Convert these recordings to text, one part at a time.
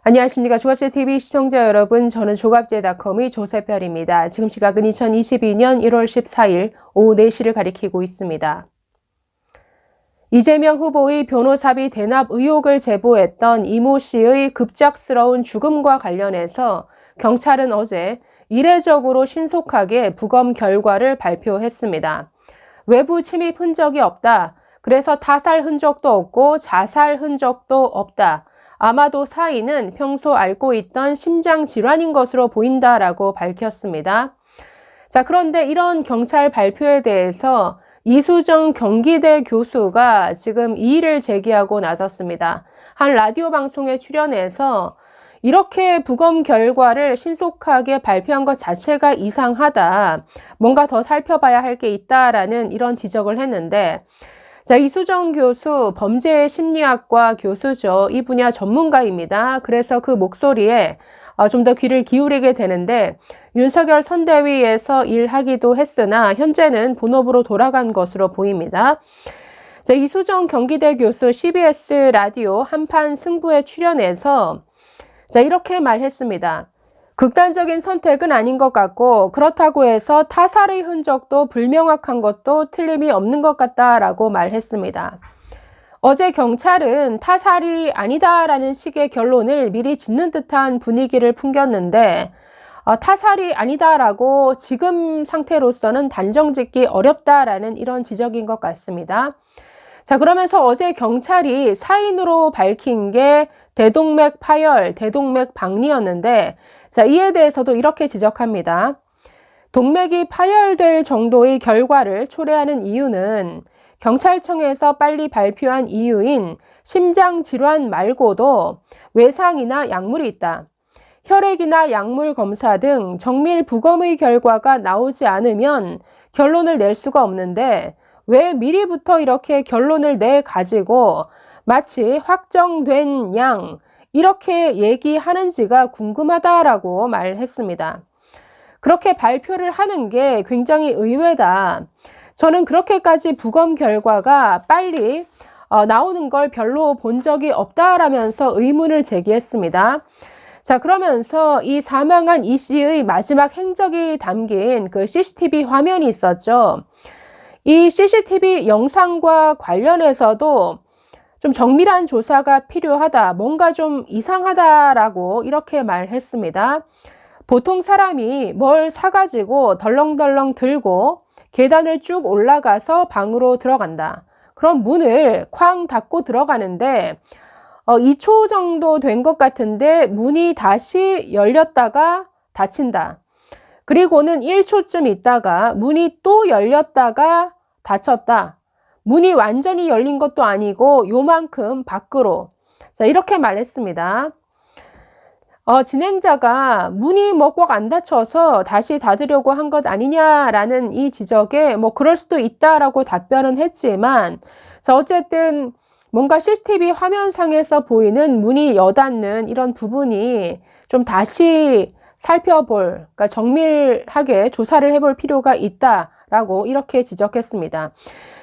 안녕하십니까. 조갑제TV 시청자 여러분, 저는 조갑제닷컴의 조세별입니다. 지금 시각은 2022년 1월 14일 오후 4시를 가리키고 있습니다. 이재명 후보의 변호사비 대납 의혹을 제보했던 이모 씨의 급작스러운 죽음과 관련해서 경찰은 어제 이례적으로 신속하게 부검 결과를 발표했습니다. 외부 침입 흔적이 없다. 그래서 타살 흔적도 없고 자살 흔적도 없다. 아마도 사인은 평소 앓고 있던 심장질환인 것으로 보인다라고 밝혔습니다. 자, 그런데 이런 경찰 발표에 대해서 이수정 경기대 교수가 지금 이의를 제기하고 나섰습니다. 한 라디오 방송에 출연해서 이렇게 부검 결과를 신속하게 발표한 것 자체가 이상하다. 뭔가 더 살펴봐야 할 게 있다라는 이런 지적을 했는데, 자, 이수정 교수 범죄 심리학과 교수죠. 이 분야 전문가입니다. 그래서 그 목소리에 좀 더 귀를 기울이게 되는데, 윤석열 선대위에서 일하기도 했으나 현재는 본업으로 돌아간 것으로 보입니다. 자, 이수정 경기대 교수 CBS 라디오 한판 승부에 출연해서 자, 이렇게 말했습니다. 극단적인 선택은 아닌 것 같고 그렇다고 해서 타살의 흔적도 불명확한 것도 틀림이 없는 것 같다라고 말했습니다. 어제 경찰은 타살이 아니다라는 식의 결론을 미리 짓는 듯한 분위기를 풍겼는데 타살이 아니다라고 지금 상태로서는 단정짓기 어렵다라는 이런 지적인 것 같습니다. 자, 그러면서 어제 경찰이 사인으로 밝힌 게 대동맥 파열, 대동맥 박리였는데 자, 이에 대해서도 이렇게 지적합니다. 동맥이 파열될 정도의 결과를 초래하는 이유는 경찰청에서 빨리 발표한 이유인 심장질환 말고도 외상이나 약물이 있다. 혈액이나 약물 검사 등 정밀 부검의 결과가 나오지 않으면 결론을 낼 수가 없는데 왜 미리부터 이렇게 결론을 내가지고 마치 확정된 양 이렇게 얘기하는지가 궁금하다라고 말했습니다. 그렇게 발표를 하는 게 굉장히 의외다. 저는 그렇게까지 부검 결과가 빨리 나오는 걸 별로 본 적이 없다라면서 의문을 제기했습니다. 자, 그러면서 이 사망한 이 씨의 마지막 행적이 담긴 그 CCTV 화면이 있었죠. 이 CCTV 영상과 관련해서도 좀 정밀한 조사가 필요하다, 뭔가 좀 이상하다라고 이렇게 말했습니다. 보통 사람이 뭘 사가지고 덜렁덜렁 들고 계단을 쭉 올라가서 방으로 들어간다. 그럼 문을 쾅 닫고 들어가는데 2초 정도 된 것 같은데 문이 다시 열렸다가 닫힌다. 그리고는 1초쯤 있다가 문이 또 열렸다가 닫혔다. 문이 완전히 열린 것도 아니고 요만큼 밖으로. 자, 이렇게 말했습니다. 진행자가 문이 뭐 꼭 안 닫혀서 다시 닫으려고 한 것 아니냐라는 이 지적에 뭐 그럴 수도 있다라고 답변은 했지만 자, 어쨌든 뭔가 CCTV 화면상에서 보이는 문이 여닫는 이런 부분이 좀 다시 살펴볼, 그러니까 정밀하게 조사를 해볼 필요가 있다라고 이렇게 지적했습니다.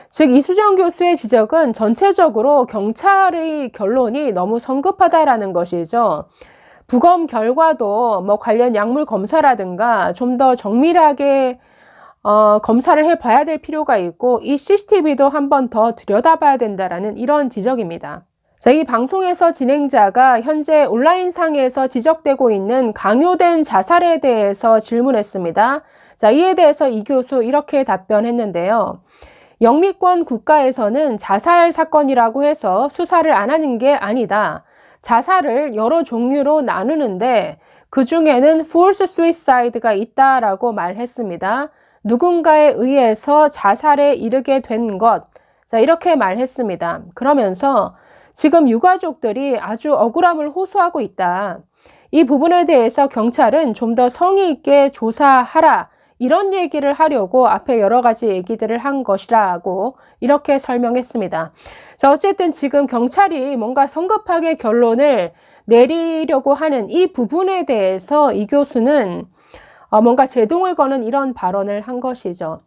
즉 이수정 교수의 지적은 전체적으로 경찰의 결론이 너무 성급하다라는 것이죠. 부검 결과도 뭐 관련 약물 검사라든가 좀 더 정밀하게 검사를 해봐야 될 필요가 있고 이 CCTV도 한 번 더 들여다봐야 된다라는 이런 지적입니다. 자, 이 방송에서 진행자가 현재 온라인상에서 지적되고 있는 강요된 자살에 대해서 질문했습니다. 자, 이에 대해서 이 교수 이렇게 답변했는데요. 영미권 국가에서는 자살 사건이라고 해서 수사를 안 하는 게 아니다. 자살을 여러 종류로 나누는데 그 중에는 false suicide가 있다라고 말했습니다. 누군가에 의해서 자살에 이르게 된 것. 자, 이렇게 말했습니다. 그러면서 지금 유가족들이 아주 억울함을 호소하고 있다. 이 부분에 대해서 경찰은 좀 더 성의 있게 조사하라. 이런 얘기를 하려고 앞에 여러 가지 얘기들을 한 것이라고 이렇게 설명했습니다. 자, 어쨌든 지금 경찰이 뭔가 성급하게 결론을 내리려고 하는 이 부분에 대해서 이 교수는 뭔가 제동을 거는 이런 발언을 한 것이죠.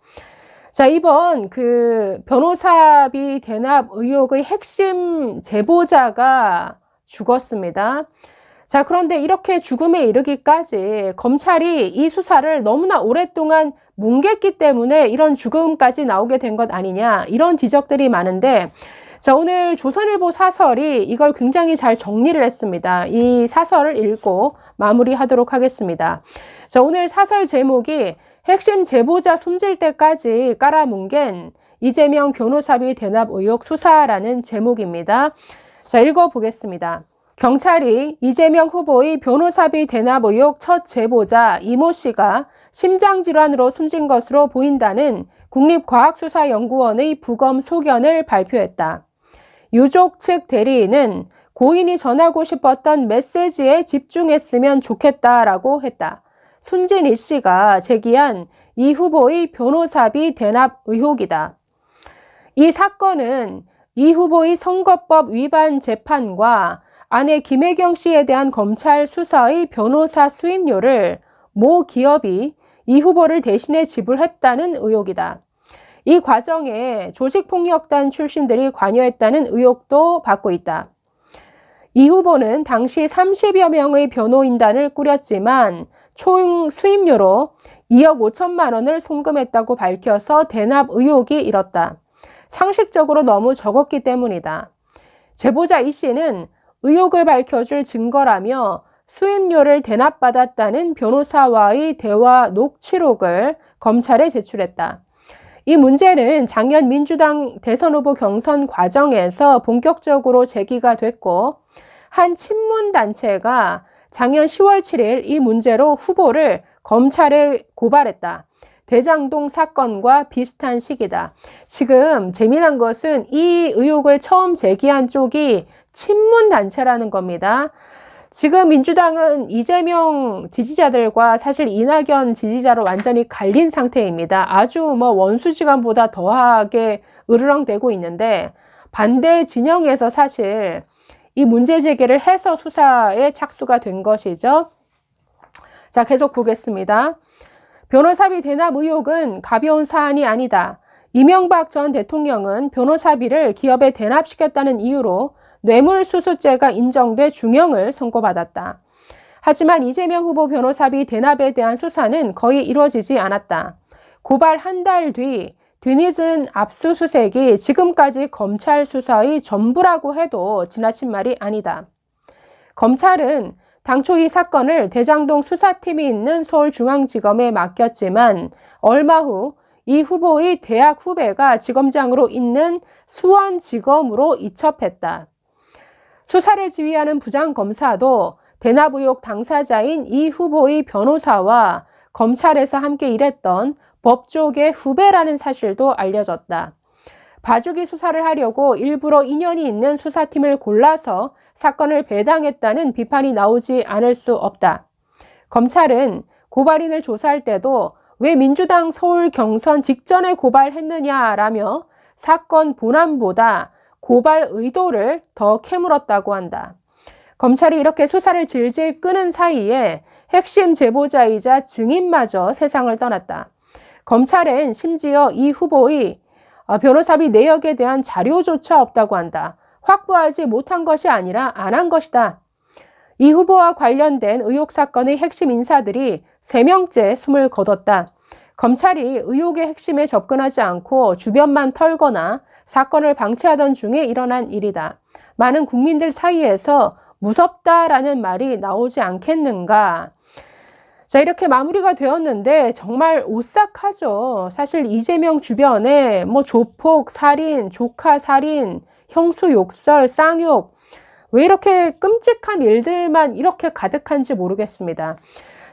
자, 이번 그 변호사비 대납 의혹의 핵심 제보자가 죽었습니다. 자, 그런데 이렇게 죽음에 이르기까지 검찰이 이 수사를 너무나 오랫동안 뭉갰기 때문에 이런 죽음까지 나오게 된 것 아니냐, 이런 지적들이 많은데, 자, 오늘 조선일보 사설이 이걸 굉장히 잘 정리를 했습니다. 이 사설을 읽고 마무리하도록 하겠습니다. 자, 오늘 사설 제목이 핵심 제보자 숨질 때까지 깔아뭉갠 이재명 변호사비 대납 의혹 수사라는 제목입니다. 자, 읽어보겠습니다. 경찰이 이재명 후보의 변호사비 대납 의혹 첫 제보자 이모 씨가 심장질환으로 숨진 것으로 보인다는 국립과학수사연구원의 부검 소견을 발표했다. 유족 측 대리인은 고인이 전하고 싶었던 메시지에 집중했으면 좋겠다라고 했다. 숨진 이 씨가 제기한 이 후보의 변호사비 대납 의혹이다. 이 사건은 이 후보의 선거법 위반 재판과 아내 김혜경 씨에 대한 검찰 수사의 변호사 수임료를 모 기업이 이 후보를 대신해 지불했다는 의혹이다. 이 과정에 조직폭력단 출신들이 관여했다는 의혹도 받고 있다. 이 후보는 당시 30여 명의 변호인단을 꾸렸지만 총 수임료로 2억 5천만 원을 송금했다고 밝혀서 대납 의혹이 일었다. 상식적으로 너무 적었기 때문이다. 제보자 이 씨는 의혹을 밝혀줄 증거라며 수임료를 대납받았다는 변호사와의 대화 녹취록을 검찰에 제출했다. 이 문제는 작년 민주당 대선 후보 경선 과정에서 본격적으로 제기가 됐고, 한 친문단체가 작년 10월 7일 이 문제로 후보를 검찰에 고발했다. 대장동 사건과 비슷한 시기다. 지금 재미난 것은 이 의혹을 처음 제기한 쪽이 친문단체라는 겁니다. 지금 민주당은 이재명 지지자들과 사실 이낙연 지지자로 완전히 갈린 상태입니다. 아주 원수지간보다 더하게 으르렁대고 있는데, 반대 진영에서 사실 이 문제 제기를 해서 수사에 착수가 된 것이죠. 자, 계속 보겠습니다. 변호사비 대납 의혹은 가벼운 사안이 아니다. 이명박 전 대통령은 변호사비를 기업에 대납시켰다는 이유로 뇌물수수죄가 인정돼 중형을 선고받았다. 하지만 이재명 후보 변호사비 대납에 대한 수사는 거의 이루어지지 않았다. 고발 한 달 뒤 뒤늦은 압수수색이 지금까지 검찰 수사의 전부라고 해도 지나친 말이 아니다. 검찰은 당초 이 사건을 대장동 수사팀이 있는 서울중앙지검에 맡겼지만 얼마 후 이 후보의 대학 후배가 지검장으로 있는 수원지검으로 이첩했다. 수사를 지휘하는 부장검사도 대납 의혹 당사자인 이 후보의 변호사와 검찰에서 함께 일했던 법조계 후배라는 사실도 알려졌다. 봐주기 수사를 하려고 일부러 인연이 있는 수사팀을 골라서 사건을 배당했다는 비판이 나오지 않을 수 없다. 검찰은 고발인을 조사할 때도 왜 민주당 서울 경선 직전에 고발했느냐라며 사건 본안보다 고발 의도를 더 캐물었다고 한다. 검찰이 이렇게 수사를 질질 끄는 사이에 핵심 제보자이자 증인마저 세상을 떠났다. 검찰은 심지어 이 후보의 변호사비 내역에 대한 자료조차 없다고 한다. 확보하지 못한 것이 아니라 안 한 것이다. 이 후보와 관련된 의혹 사건의 핵심 인사들이 3명째 숨을 거뒀다. 검찰이 의혹의 핵심에 접근하지 않고 주변만 털거나 사건을 방치하던 중에 일어난 일이다. 많은 국민들 사이에서 무섭다라는 말이 나오지 않겠는가. 자, 이렇게 마무리가 되었는데 정말 오싹하죠. 사실 이재명 주변에 조폭, 살인, 조카 살인, 형수 욕설, 쌍욕, 왜 이렇게 끔찍한 일들만 이렇게 가득한지 모르겠습니다.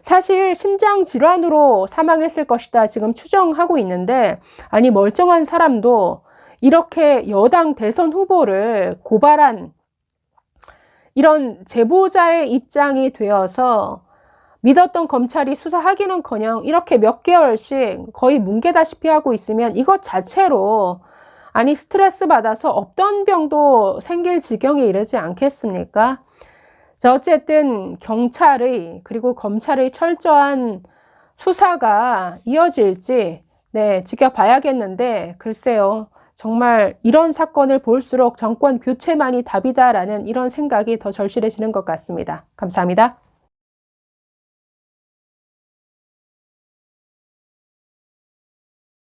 사실 심장질환으로 사망했을 것이다 지금 추정하고 있는데, 아니 멀쩡한 사람도 이렇게 여당 대선 후보를 고발한 이런 제보자의 입장이 되어서 믿었던 검찰이 수사하기는커녕 이렇게 몇 개월씩 거의 뭉개다시피 하고 있으면 이것 자체로 아니 스트레스 받아서 없던 병도 생길 지경에 이르지 않겠습니까? 자, 어쨌든 경찰의 그리고 검찰의 철저한 수사가 이어질지 지켜봐야겠는데, 글쎄요. 정말 이런 사건을 볼수록 정권 교체만이 답이다라는 이런 생각이 더 절실해지는 것 같습니다. 감사합니다.